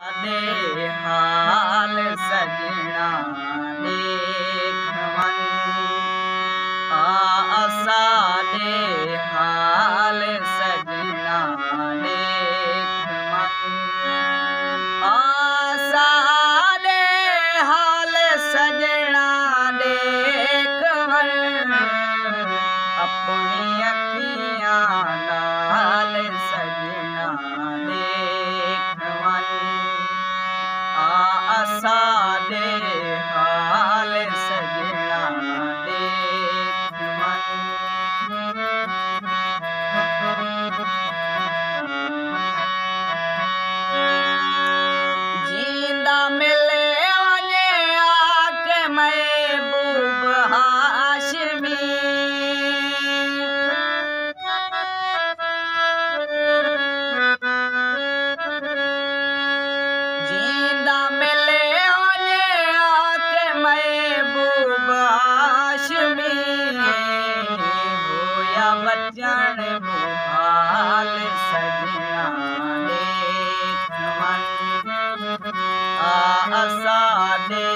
दे हाल सजना देख मन आसा दे हाल सजना देख मन आसा दे हाल सजना देख मन अपनी अखियां नाल सजना देख मन आसा दे हाल सजना देख मन जींदा मिले वञे आके महबूब हाशमी जींदा मिले वञे आके महबूब हाशमी होया बचण मुहाल सजना देख मन आसा दे